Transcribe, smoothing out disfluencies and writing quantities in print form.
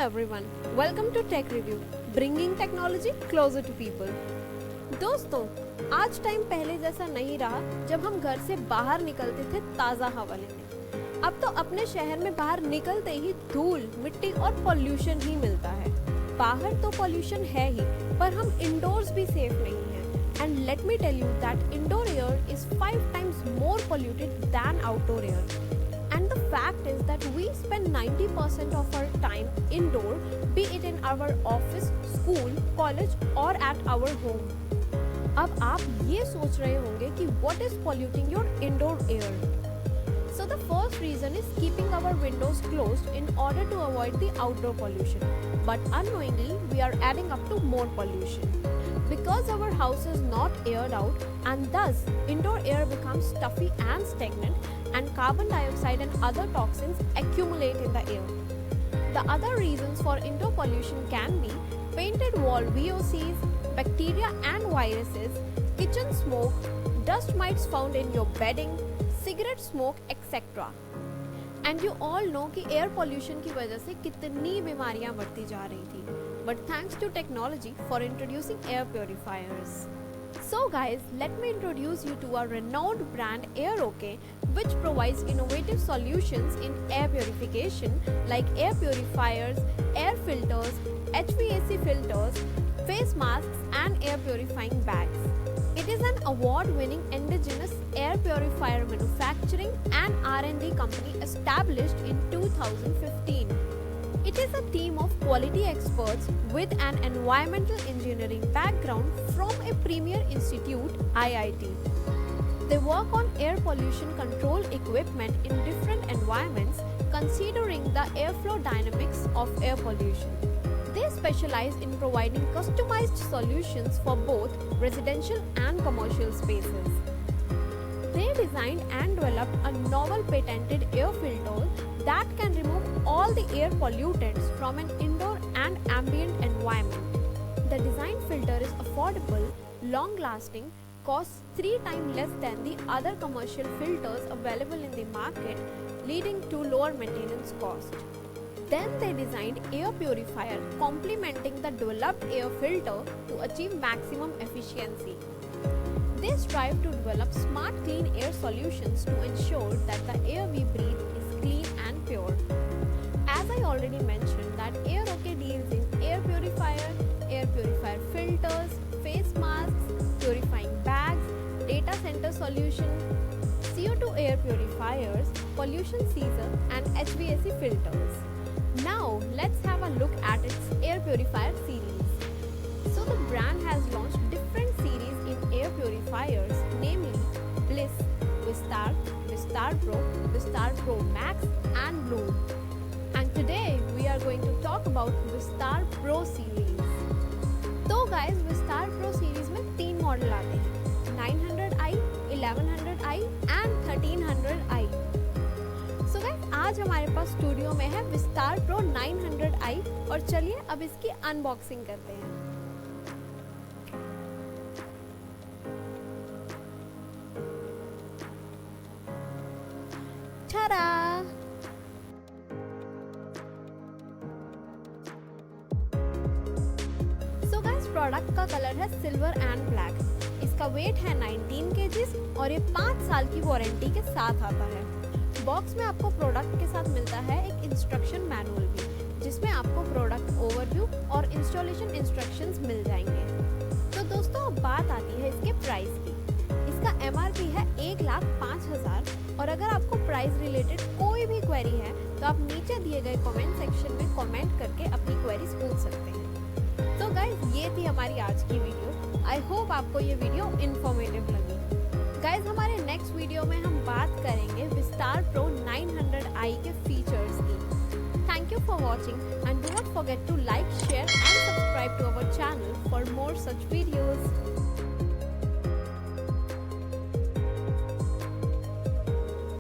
everyone, welcome to Tech Review, bringing technology closer to people. दोस्तों, आज time पहले जैसा नहीं रहा जब हम घर से बाहर निकलते थे ताज़ा हवा लेने। अब तो अपने शहर में बाहर निकलते ही धूल, मिट्टी और पॉल्यूशन ही मिलता है। बाहर तो पॉल्यूशन है ही, पर हम इंडोर्स भी सेफ नहीं हैं। And let me tell you that indoor air is 5 times more polluted than outdoor air. And the fact is that we spend 90% of our time indoor, be it in our office, school, college or at our home. अब आप ये सोच रहे होंगे कि what is polluting your indoor air? So the first reason is keeping our windows closed in order to avoid the outdoor pollution. But unknowingly, we are adding up to more pollution. Because our house is not aired out and thus indoor air becomes stuffy and stagnant and carbon dioxide and other toxins accumulate in the air. The other reasons for indoor pollution can be painted wall VOCs, bacteria and viruses, kitchen smoke, dust mites found in your bedding, cigarette smoke, etc. And you all know कि air pollution की वजह से कितनी बीमारियां बढ़ती जा रही थी. But thanks to technology for introducing air purifiers. So guys, let me introduce you to our renowned brand AirOK, which provides innovative solutions in air purification like air purifiers, air filters, HVAC filters, face masks and air purifying bags. It is an award-winning indigenous air purifier manufacturing and R&D company established in 2015. It is a team of quality experts with an environmental engineering background from a premier institute, IIT. They work on air pollution control equipment in different environments, considering the airflow dynamics of air pollution. They specialize in providing customized solutions for both residential and commercial spaces. They designed and developed a novel patented air filter that can remove all the air pollutants from an indoor and ambient environment. The design filter is affordable, long-lasting, costs 3 times less than the other commercial filters available in the market, leading to lower maintenance cost. Then they designed air purifier complementing the developed air filter to achieve maximum efficiency. They strive to develop smart clean air solutions to ensure that the air we breathe is clean and pure. As I already mentioned that AirOK deals in air purifier filters, face masks, purifying bags, data center solution, CO2 air purifiers, pollution seizer and HVAC filters. Now let's have a look at its air purifier series. So the brand has launched different series in air purifiers, namely Bliss, Vistar, Vistar Pro, Vistar Pro Max and Bloom. And today we are going to talk about Vistar Pro series. तो guys, Vistar Pro series में 3 model आते हैं, 900i, 1100i and 1300i. So guys, आज हमारे पास studio में है Vistar Pro 900i और चलिए अब इसकी अनबॉक्सिंग करते हैं. प्रोडक्ट का कलर है सिल्वर एंड ब्लैक. इसका वेट है 19 kg और ये 5 साल की वारंटी के साथ आता है. बॉक्स में आपको प्रोडक्ट के साथ मिलता है एक इंस्ट्रक्शन मैनुअल भी, जिसमें आपको प्रोडक्ट ओवरव्यू और इंस्टॉलेशन इंस्ट्रक्शंस मिल जाएंगे. तो दोस्तों अब बात आती है इसके प्राइस की. इसका MRP है 1,05,000 और अगर आपको प्राइस रिलेटेड कोई भी क्वेरी है तो आप नीचे दिए गए कमेंट सेक्शन में कमेंट करके अपनी क्वेरीज पूछ सकते हैं. तो गाइज ये थी हमारी आज की वीडियो. आई होप आपको ये वीडियो इन्फॉर्मेटिव लगी. गाइज हमारे नेक्स्ट वीडियो में हम बात करेंगे विस्टार प्रो 900i के फीचर्स की. Thank you for watching and do not forget to like, share and subscribe to our channel for more such videos.